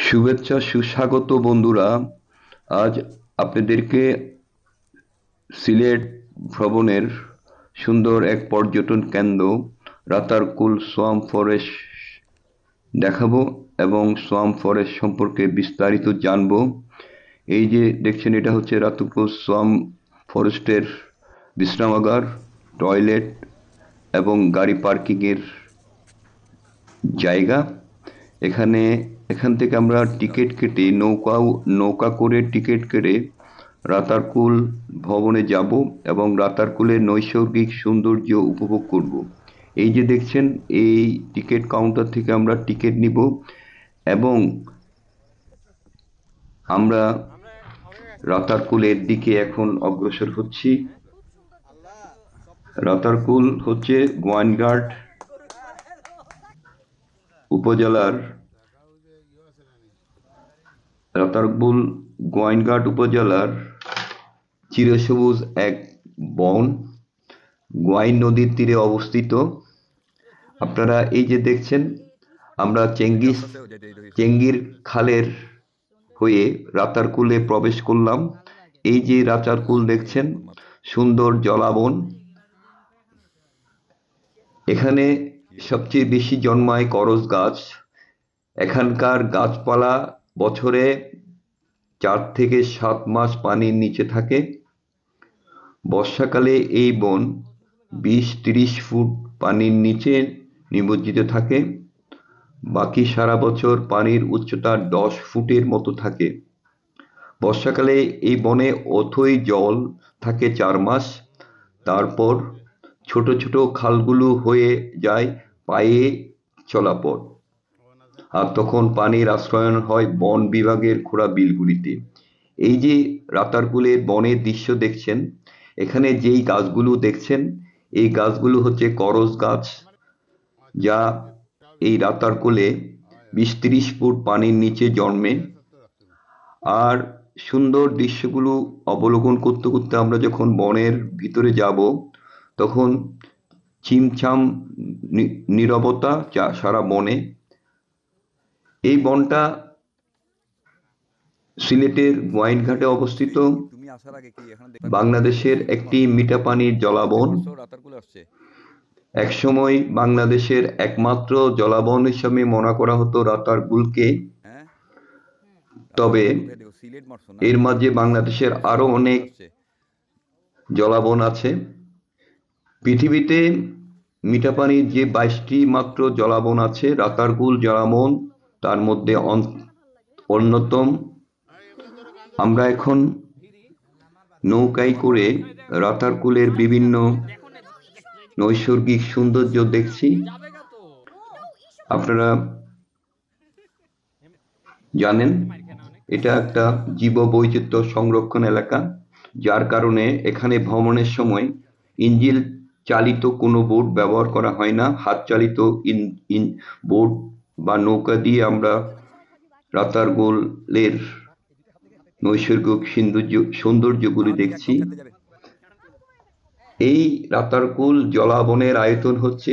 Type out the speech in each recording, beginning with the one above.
শুভেচ্ছা সুস্বাগত বন্ধুরা। আজ আপনাদেরকে সিলেট ভ্রমণের সুন্দর এক পর্যটন কেন্দ্র রাতারকুল সোয়াম্প ফরেস্ট দেখাবো এবং সোয়াম্প ফরেস্ট সম্পর্কে বিস্তারিত জানবো। এই যে দেখছেন, এটা হচ্ছে রাতারকুল সোয়াম্প ফরেস্টের বিশ্রামাগার, টয়লেট এবং গাড়ি পার্কিংয়ের জায়গা। এখান থেকে আমরা টিকিট কেটে নৌকা করে টিকিট কেটে রাতারকুল ভবনে যাব এবং রাতারকুলের নৈসর্গিক সৌন্দর্য উপভোগ করব। এই যে দেখছেন, এই টিকিট কাউন্টার থেকে আমরা টিকিট নিব এবং আমরা রাতারকুলের দিকে এখন অগ্রসর হচ্ছি। রাতারকুল হচ্ছে গোয়াইনঘাট উপজেলার চিরসবুজ এক বন, গোয়াইন নদীর তীরে অবস্থিত। আপনারা এই যে দেখছেন, আমরা চেঙ্গির খালের হয়ে রাতারকুলে প্রবেশ করলাম। এই যে রাতারকুল দেখছেন, সুন্দর জলাবন। এখানে সবচেয়ে বেশি জন্মায় করজ গাছ। এখানকার গাছপালা বছরে 4 থেকে 7 মাস পানির নিচে থাকে। বর্ষাকালে এই বন 20-30 ফুট পানির নিচে নিমজ্জিত থাকে। বাকি সারা বছর পানির উচ্চতা 10 ফুটের মতো থাকে। বর্ষাকালে এই বনে অথই জল থাকে 4 মাস। তারপর ছোট ছোট খালগুলো হয়ে যায় পায়ে চলা পথ, আর তখন পানির আশ্রয়ন হয় বন বিভাগের খোঁড়া বিলগুলিতে। এই যে রাতারকুলের বনের দৃশ্য দেখছেন, এখানে যেই গাছগুলো দেখছেন, এই গাছগুলো হচ্ছে করজ গাছ, যা এই রাতারকুলে 20-30 ফুট পানির নিচে জন্মে। আর সুন্দর দৃশ্যগুলো অবলোকন করতে করতে আমরা যখন বনের ভিতরে যাব, তখন ছিমছাম নীরবতা সারা বনে। এই বনটা সিলেটের গোয়াইনঘাটে অবস্থিত বাংলাদেশের একটি মিঠা পানির জলাবন। একসময় বাংলাদেশের একমাত্র জলাবন হিসেবে মনে করা হতো রাতারকুলকে। তবে এর মাঝে বাংলাদেশের আরো অনেক জলাবন আছে। পৃথিবীতে মিঠা পানির যে 22টি মাত্র জলাবন আছে, রাতারকুল জলাবন তার মধ্যে অন্যতম। আমরা এখন নৌকায় করে রাতারকুলের বিভিন্ন নৈসর্গিক সৌন্দর্য দেখছি। আপনারা জানেন, এটা একটা জীববৈচিত্র্য সংরক্ষণ এলাকা, যার কারণে এখানে ভ্রমণের সময় ইঞ্জিন চালিত কোনো বোট ব্যবহার করা হয় না। হাত চালিত বোট বা নৌকা দিয়ে আমরা রাতারকুলের নৈসর্গিক সৌন্দর্যগুলি দেখছি। এই রাতারকুল জলাবনের আয়তন হচ্ছে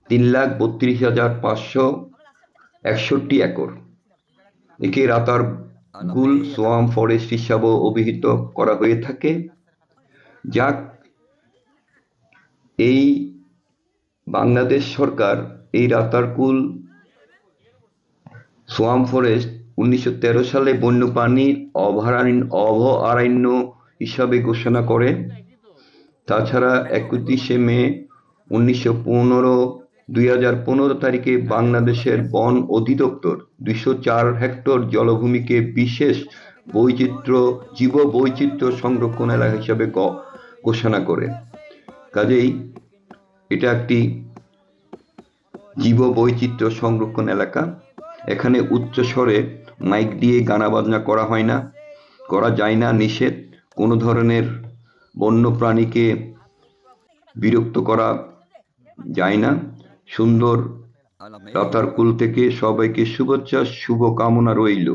3,32,561 একর। একে রাতারকুল সোয়াম্প ফরেস্ট হিসাবে অভিহিত করা হয়ে থাকে। যাক, এই বাংলাদেশ সরকার এই রাতারকুল সোয়াম্প ফরেস্ট 1913 সালে বন্যপ্রাণীর অভয়ারণ্য হিসাবে ঘোষণা করে। তাছাড়া 31শে মে 2015 তারিখে বাংলাদেশের বন অধিদপ্তর 204 হেক্টর জলভূমিকে বিশেষ জীববৈচিত্র্য সংরক্ষণ এলাকা হিসাবে ঘোষণা করে। কাজেই এটা একটি জীববৈচিত্র্য সংরক্ষণ এলাকা। এখানে উচ্চ স্বরে মাইক দিয়ে গানা বাজনা করা যায় না, নিষেধ। কোনো ধরনের বন্যপ্রাণীকে বিরক্ত করা যায় না। সুন্দর রাতারকুল থেকে সবাইকে শুভেচ্ছা, শুভকামনা রইল।